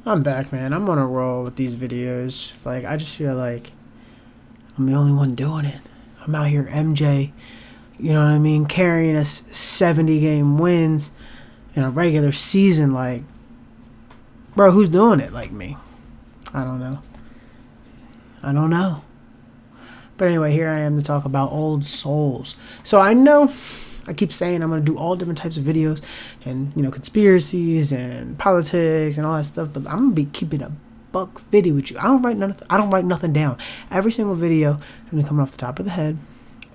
I'm back, man. I'm on a roll with these videos. Like, I just feel like I'm the only one doing it. I'm out here, MJ, you know what I mean, carrying us 70 game wins in a regular season. Like, bro, who's doing it like me? I don't know. I don't know. But anyway, here I am to talk about old souls. So I know I keep saying I'm going to do all different types of videos and, conspiracies and politics and all that stuff, but I'm going to be keeping a buck video with you. I don't write nothing down. Every single video I'm coming off the top of the head,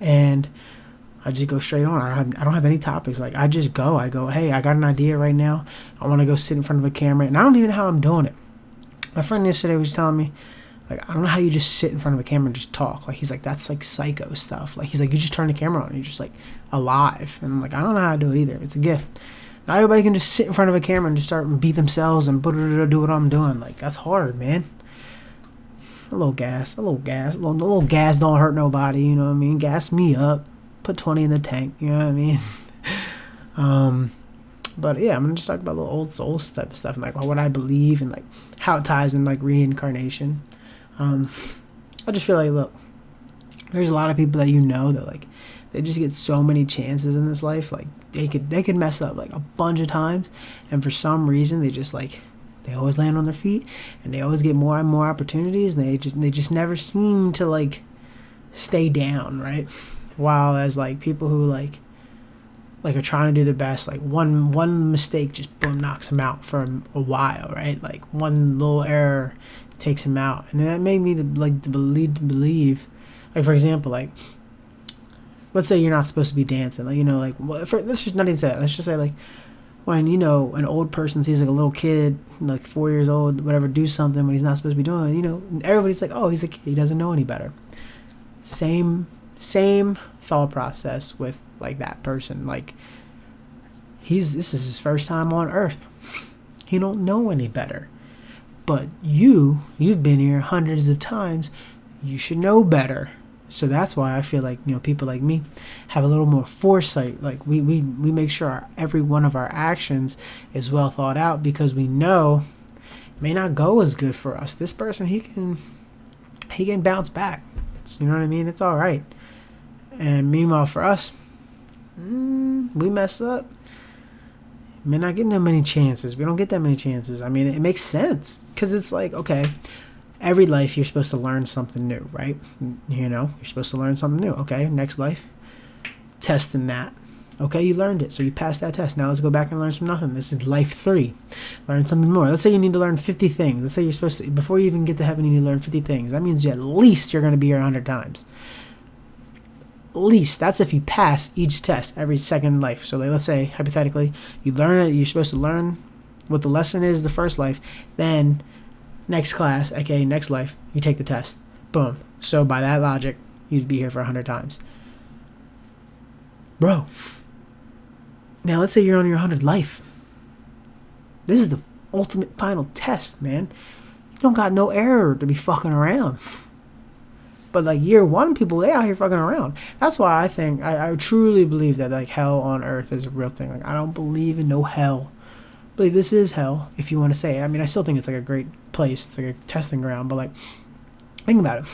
and I just go straight on. I don't have any topics. Like, I just go. I go, hey, I got an idea right now. I want to go sit in front of a camera, and I don't even know how I'm doing it. My friend yesterday was telling me, like, I don't know how you just sit in front of a camera and just talk. Like, he's like, that's like psycho stuff. Like, he's like, you just turn the camera on and you're just like alive. And I'm like, I don't know how to do it either. It's a gift. Not everybody can just sit in front of a camera and just start and beat themselves and do what I'm doing. Like, that's hard, man. A little gas. A little gas don't hurt nobody, you know what I mean? Gas me up. Put 20 in the tank, you know what I mean? But yeah, I'm gonna just talk about little old soul type of stuff and like what I believe and like how it ties in like reincarnation. I just feel like, look, there's a lot of people that that like they just get so many chances in this life. Like they could mess up like a bunch of times, and for some reason they always land on their feet and they always get more and more opportunities, and they just never seem to like stay down, right? While as like people who like are trying to do their best, like one mistake just boom knocks them out for a while, right? Like one little error takes him out, and that made me to believe, like, for example, like, let's say you're not supposed to be dancing, like, let's just not even say that. Let's just say like when an old person sees like a little kid like 4 years old, whatever, do something when he's not supposed to be doing, everybody's like, oh, he's a kid, he doesn't know any better. Same thought process with like that person. Like, this is his first time on earth, he don't know any better. But you've been here hundreds of times. You should know better. So that's why I feel like, people like me have a little more foresight. Like we make sure every one of our actions is well thought out, because we know it may not go as good for us. This person, he can bounce back. You know what I mean? It's all right. And meanwhile, for us, we mess up. We're not getting that many chances. We don't get that many chances. I mean, it makes sense, because it's like, okay, every life you're supposed to learn something new, right? You're supposed to learn something new. Okay, next life, testing that. Okay, you learned it, so you passed that test. Now let's go back and learn some nothing. This is life 3. Learn something more. Let's say you need to learn 50 things. Let's say you're supposed to, before you even get to heaven, you need to learn 50 things. That means at least you're going to be here 100 times. Least. That's if you pass each test every second life. So like, let's say hypothetically you learn it, you're supposed to learn what the lesson is the first life, then next class, aka next life, you take the test. Boom. So by that logic, you'd be here for 100 times, bro. Now let's say you're on your 100th life. This is the ultimate final test, man. You don't got no error to be fucking around. But like year 1 people, they out here fucking around. That's why I think I truly believe that like hell on earth is a real thing. Like, I don't believe in no hell. I believe this is hell, if you want to say it. I mean, I still think it's like a great place. It's like a testing ground. But like, think about it.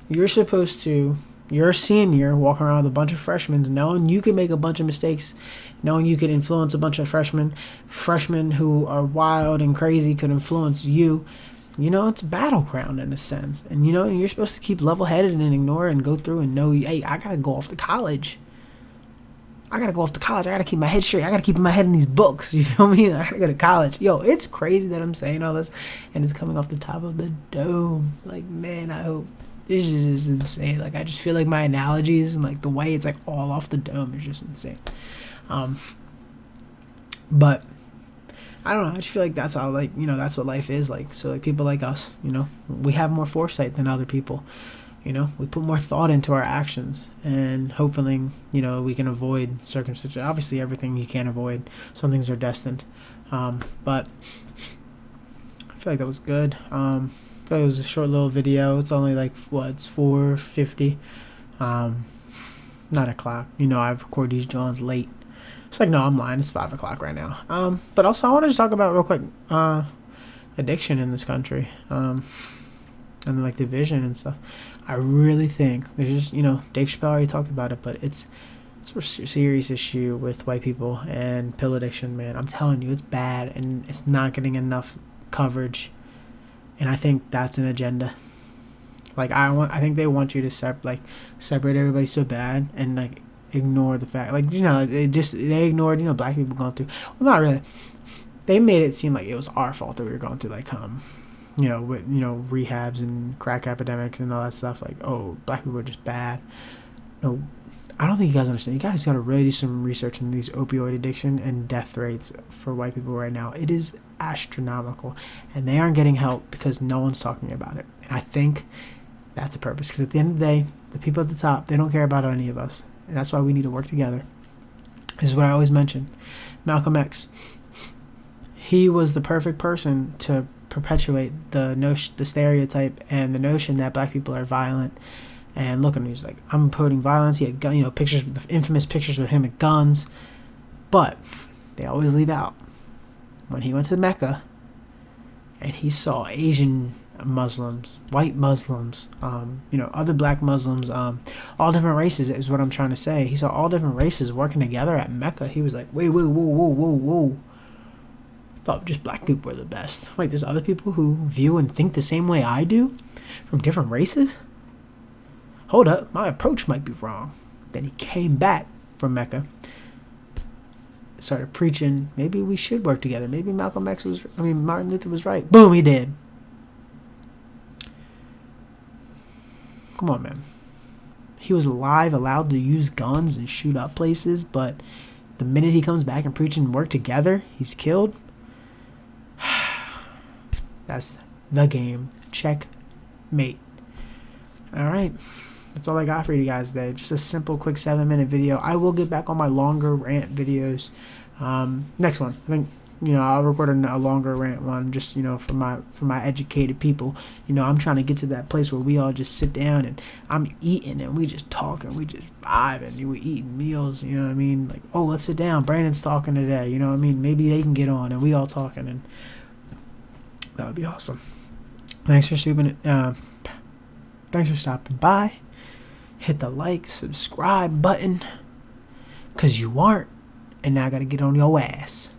You're a senior walking around with a bunch of freshmen, knowing you can make a bunch of mistakes, knowing you could influence a bunch of freshmen who are wild and crazy could influence you. It's a battleground in a sense. And, you're supposed to keep level-headed and ignore and go through and know, hey, I got to go off to college. I got to keep my head straight. I got to keep my head in these books. You feel me? I got to go to college. Yo, it's crazy that I'm saying all this, and it's coming off the top of the dome. Like, man, I hope. This is just insane. Like, I just feel like my analogies and, like, the way it's, like, all off the dome is just insane. But I don't know. I just feel like that's how, like, that's what life is like. So, like, people like us, we have more foresight than other people. We put more thought into our actions, and hopefully, we can avoid circumstances. Obviously, everything you can't avoid. Some things are destined. But I feel like that was good. I feel like it was a short little video. It's only like, it's 4:50. 9 o'clock. I record these Johns late. It's like, no, I'm lying. It's 5 o'clock right now. But also, I want to just talk about real quick, addiction in this country, and like division and stuff. I really think there's just, Dave Chappelle already talked about it, but it's a serious issue with white people and pill addiction, man. I'm telling you, it's bad, and it's not getting enough coverage. And I think that's an agenda. Like I think they want you to separate everybody so bad, and like ignore the fact, like they ignored black people going through. Well, not really. They made it seem like it was our fault that we were going through with rehabs and crack epidemics and all that stuff. Like, oh, black people are just bad. No, I don't think you guys understand. You guys got to really do some research on these opioid addiction and death rates for white people right now. It is astronomical, and they aren't getting help because no one's talking about it. And I think that's the purpose, because at the end of the day, the people at the top, they don't care about any of us, and that's why we need to work together. This is what I always mention. Malcolm X, he was the perfect person to perpetuate the stereotype and the notion that black people are violent. And look at him, he's like, I'm promoting violence. He had pictures, the infamous pictures with him with guns. But they always leave out when he went to Mecca and he saw Asian Muslims, white Muslims, other black Muslims, all different races is what I'm trying to say. He saw all different races working together at Mecca. He was like, wait, whoa. I thought just black people were the best. Wait, there's other people who view and think the same way I do from different races? Hold up, my approach might be wrong. Then he came back from Mecca, started preaching, maybe we should work together. Maybe Martin Luther was right. Boom, he did. Come on, man. He was alive, allowed to use guns and shoot up places, but the minute he comes back and preaching and work together, he's killed. That's the game. Checkmate. Alright. That's all I got for you guys today. Just a simple, quick 7-minute video. I will get back on my longer rant videos. Next one. I think, I'll record a longer rant one just, for my educated people. I'm trying to get to that place where we all just sit down and I'm eating and we just talk and we just vibe and we eating meals, you know what I mean? Like, oh, let's sit down. Brandon's talking today, you know what I mean? Maybe they can get on and we all talking, and that would be awesome. Thanks for stopping by. Hit the like, subscribe button, because you aren't, and now I got to get on your ass.